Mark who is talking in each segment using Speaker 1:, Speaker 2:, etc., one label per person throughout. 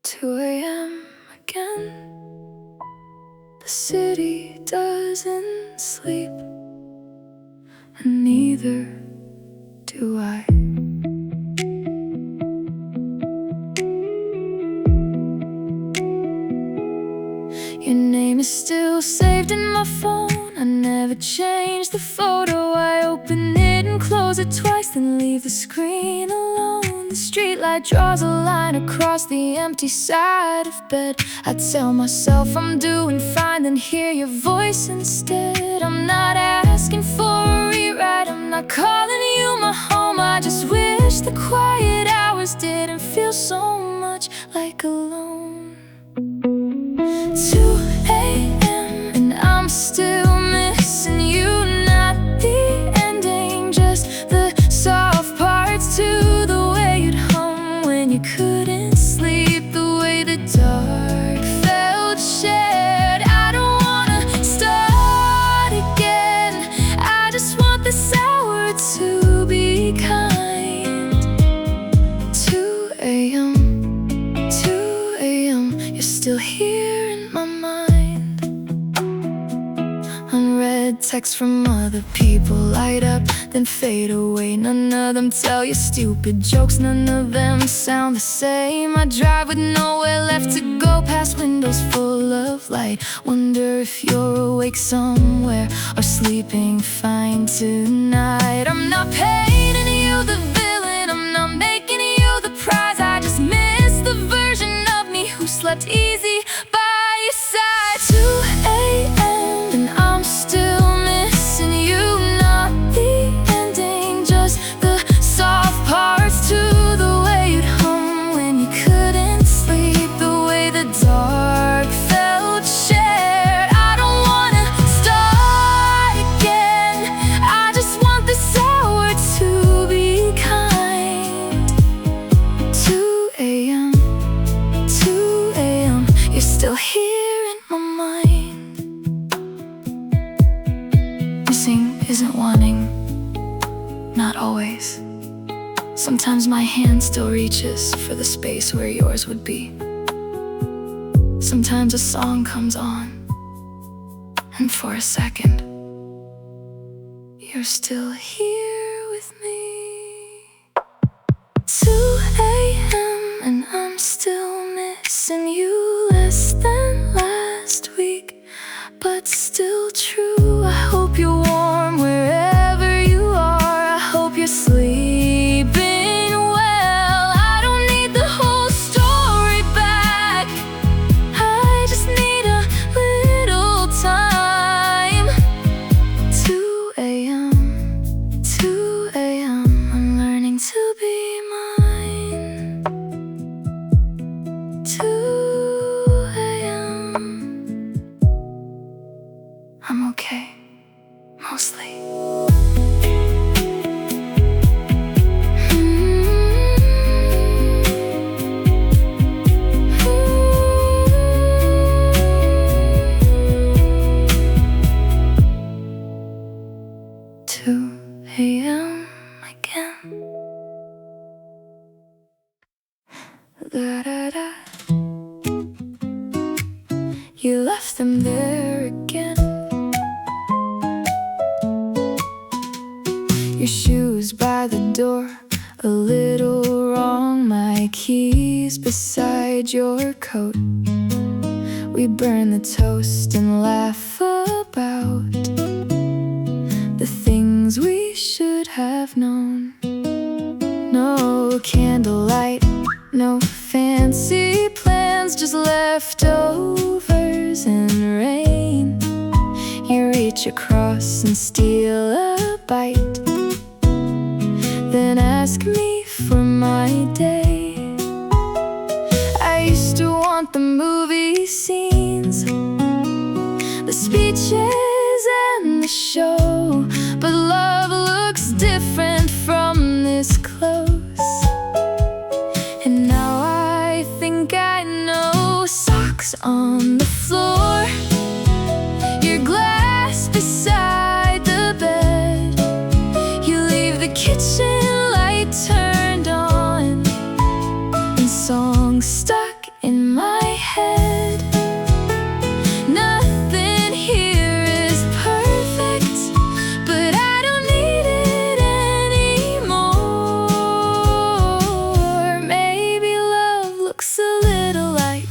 Speaker 1: 2 a.m. again. The city doesn't sleep, and neither do I. Your name is still saved in my phone. I never changed the photo. I open it and close it twice, then leave the screen alone. The streetlight draws a line across the empty side of bed. I tell myself I'm doing fine, then hear your voice instead. I'm not asking for a rewrite, I'm not calling you my home. I just wish the quiet hours didn't feel so much like alone. 2 a.m. and I'm still missing you. Not the ending, just the soft parts to the way you'd hum when you couldn't sleep, the way the dark felt shared. I don't wanna start again, I just want this hour to be kind. 2 a.m., 2 a.m., you're still here in my mind. Unread texts from other people light up, then fade away. None of them tell you stupid jokes, none of them sound the same. I drive with nowhere left to go, past windows full of light. Wonder if you're awake somewhere or sleeping fine tonight. I'm not painting you the villain, I'm not making you the prize. I just miss the version of me who slept easy by your side. 2 a.m. and I'm still missing you. Not the ending, just the soft parts to the way you'd hum when you couldn't sleep, the way the dark felt shared. I don't wanna start again, I just want this hour to be kind. 2 a.m., 2 a.m., you're still here in my mind. Missing isn't wanting, not always. Sometimes my hand still reaches for the space where yours would be. Sometimes a song comes on, and for a second, you're still here with me. 2 a.m. and I'm still missing you. Less than last week, but still true. I hope you're warm wherever you are. I hope you're sleeping well. I don't need the whole story back, I just need a little time. 2 a.m., 2 a.m., I'm learning to be mine. 2 a.m., I'm okay, mostly. Again. Da-da-da. You left them there again. Your shoes by the door, a little wrong. My keys beside your coat. We burn the toast and laugh about the things we should have known. No candlelight, no fancy plans, just leftovers and rain. You reach across and steal a bite, then ask me for my day. I used to want the movie scenes, the speeches and the show, but love looks different from this close. And now I think I know. Socks on the floor, your glass beside the bed. You leave the kitchen light turned on, and songs stuck in my head. Nothing here is perfect, but I don't need it anymore. Maybe love looks a little like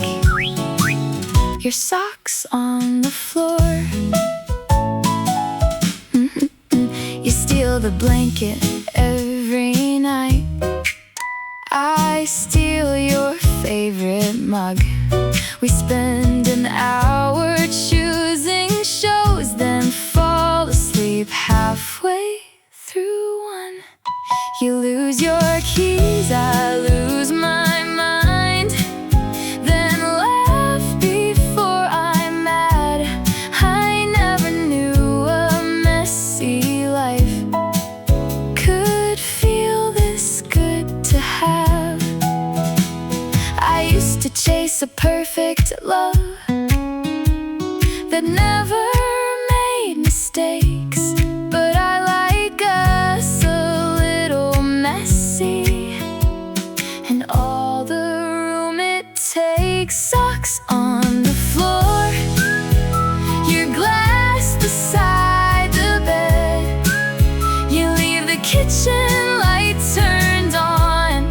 Speaker 1: your socks on the floor. You steal the blanket every night. I steal your favorite mug. We spend an hour choosing shows, then fall asleep halfway through one. You lose your keys, I lose my mind, then laugh before I'm mad. I never knew a messy life could feel this good to have. I used to chase a perfect love that never made mistakes, but I like us a little messy, and all the room it takes. Socks on the floor, your glass beside the bed. You leave the kitchen light turned on,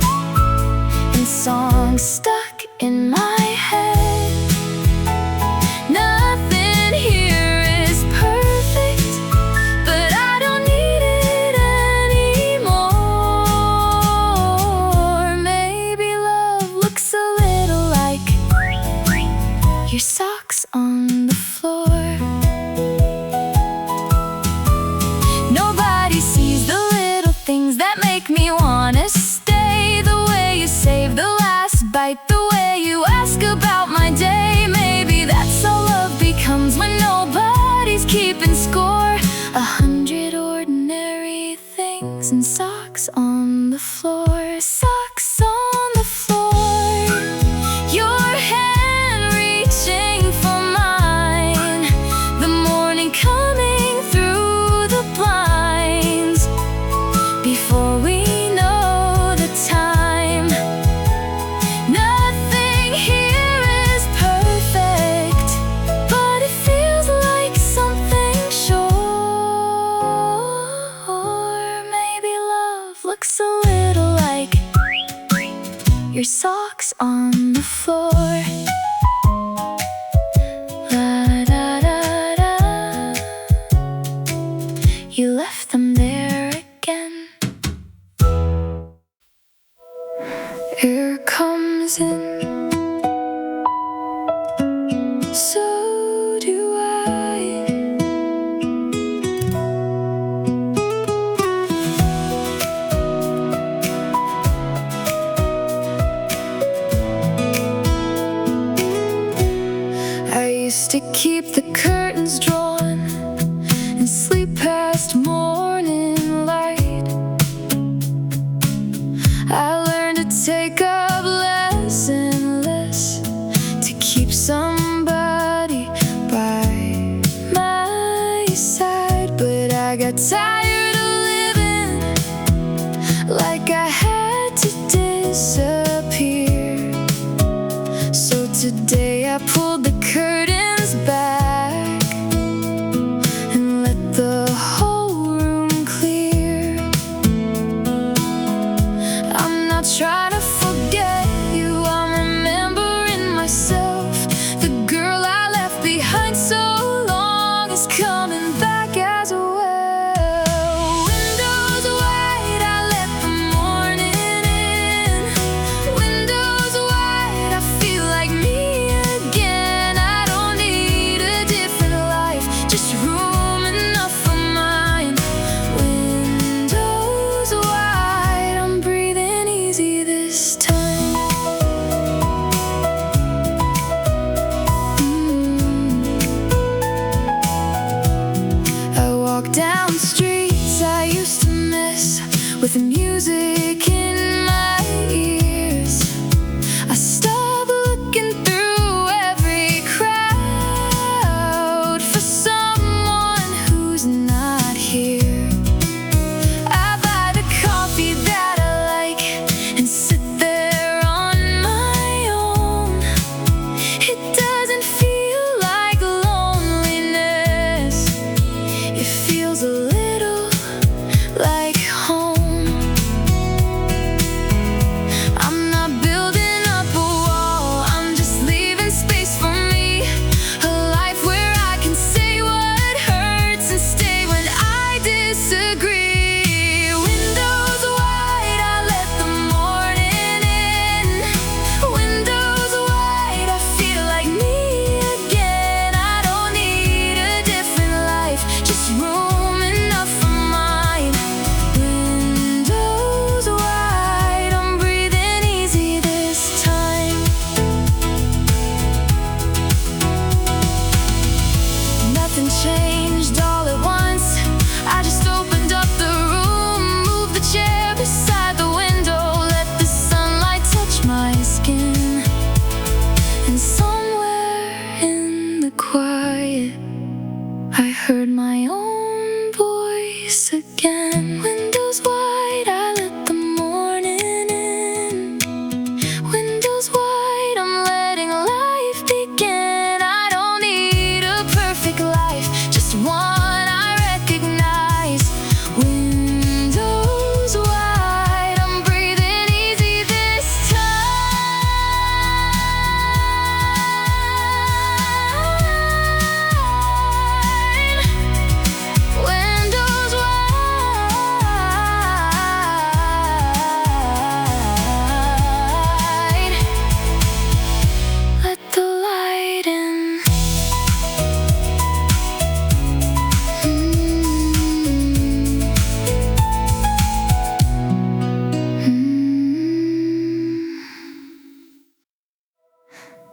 Speaker 1: and songs stuck in my head. Nothing here is perfect, but I don't need it anymore. Maybe love looks a little like your socks on the floor. Nobody sees the little things that make me wanna stay. The way you save the last bite, the way you ask about my day. Maybe that's how love becomes when nobody's keeping score. 100 ordinary things and socks on the floor. Socks on the floor, your hand reaching for mine, the morning coming through the blinds before we know the time. Nothing here is perfect, but it feels like something sure. Maybe love looks a little like your socks on the floor. La da da da. You left them there again. Air comes in, so do I. I used to keep the curtains drawn and sleep past morning light. I learned to take up less and less, to keep somebody by my side. But I got tired of living like I had to disappear. So today I pulled the curtains back and let the whole room clear. I'm not trying to forget you, I'm remembering myself. The girl I left behind so long is coming back as well. Windows wide, I let the morning in. Windows wide, I feel like me again.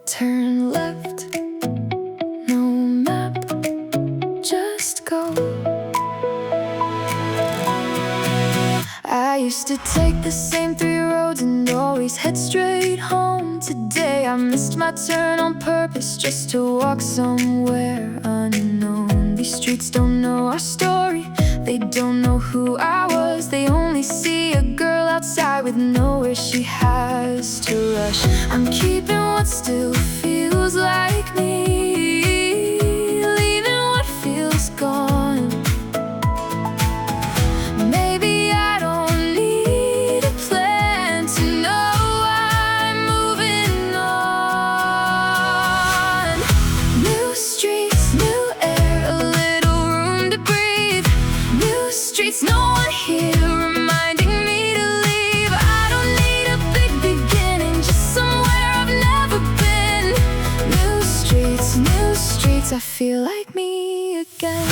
Speaker 1: Turn left, no map, just go. I used to take the same 3 roads and always head straight home. Today I missed my turn on purpose just to walk somewhere unknown. These streets don't know our story, they don't know who I was. They only see a girl outside with nowhere she has to rush. I'm keeping what still feels like me, leaving what feels gone. Maybe I don't need a plan to know I'm moving on. New streets, new air, a little room to breathe. New streets, no one here reminding me to leave. I don't need a big beginning, just somewhere I've never been. New streets, I feel like me again.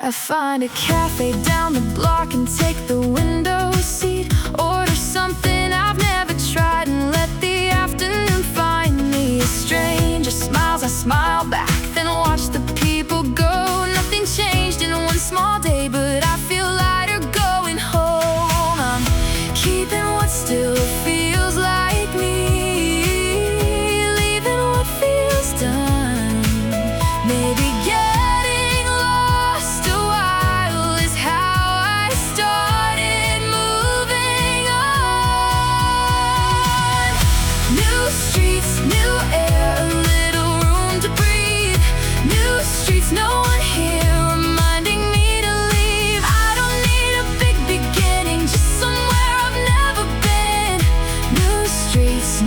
Speaker 1: I find a cafe down the block and take the window seat. Order something I've never tried and let the afternoon find me. A stranger smiles, I smile back, then watch the people go. Nothing changed in one small day, but I feel lighter going home. I'm keeping what still feels like me, leaving what feels done. Maybe getting lost a while is how I started moving on. New streets, new air, a little room to breathe. New streets, no one here reminding me to leave. I don't need a big beginning, just somewhere I've never been. New streets,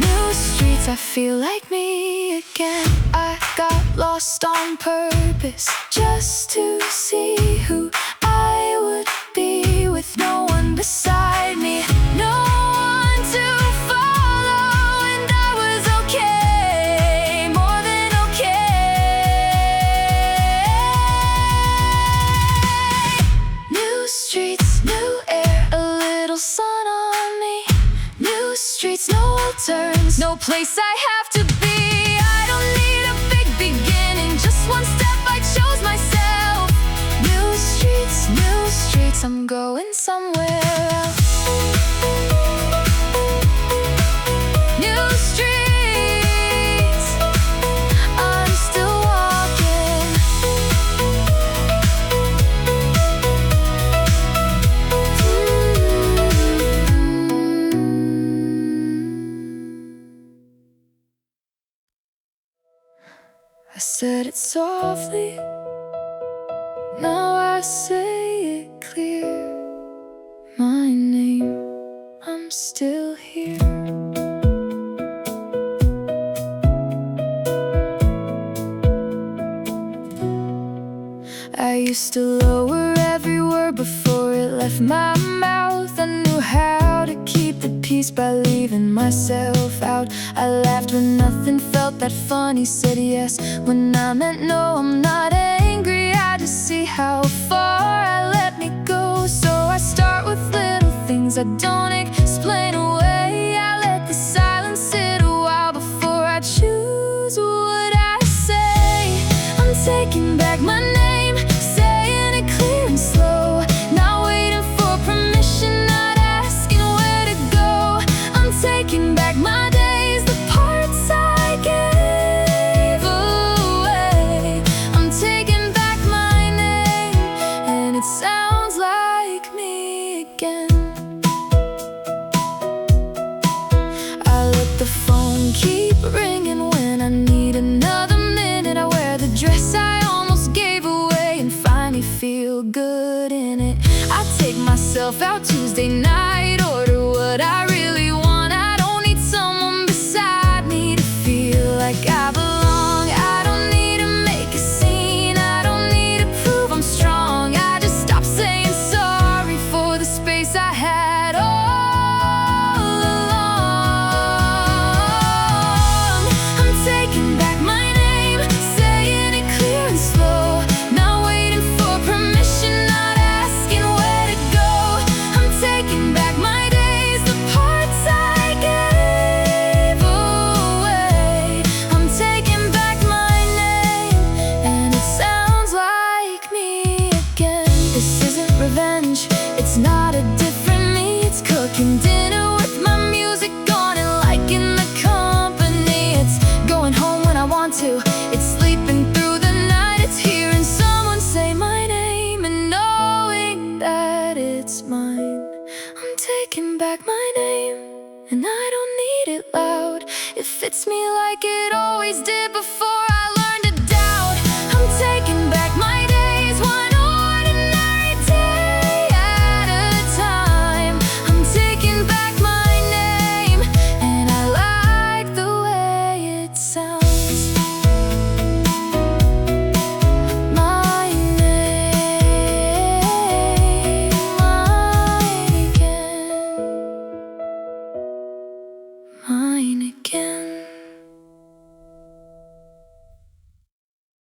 Speaker 1: I feel like me again. I got lost on purpose just to see who I would be, with no one beside me, no one to follow, and I was okay, more than okay. New streets, new air, a little sun on me. New streets, no turns, no place I have to be. I don't need a big beginning, just one step I chose myself. New streets, I'm going somewhere else. New streets, I'm still walking. I said it softly, now I say it clear. My name, I'm still here. I used to lower every word before it left my mouth. I knew how to keep the peace by leaving myself out. I laughed when nothing felt that funny, said yes when I meant no. I'm not angry, I just see how far I let me go. So I start with little things I don't explain away. I let the silence sit a while before I choose what I say. I'm taking back my name, saying it clear and slow, not waiting for permission, not asking where to go. I'm taking back my days, the parts I gave away. I'm taking back my name, and it sounds like me again. I let the phone keep ringing when I need another minute. I wear the dress I almost gave away and finally feel good in it. I take myself out Tuesday night, order what I really want. I don't need someone beside me to feel like I belong. I don't need to make a scene, I don't need to prove I'm strong. I just stop saying sorry for the space I had all along. I'm taking back my name, saying it clear and slow, not waiting for permission, not asking where to go. revenge. It's not a different me. It's cooking dinner with my music on and liking the company. It's going home when I want to. It's sleeping through the night. It's hearing someone say my name and knowing that it's mine. I'm taking back my name, and I don't need it loud. It fits me like it always did before.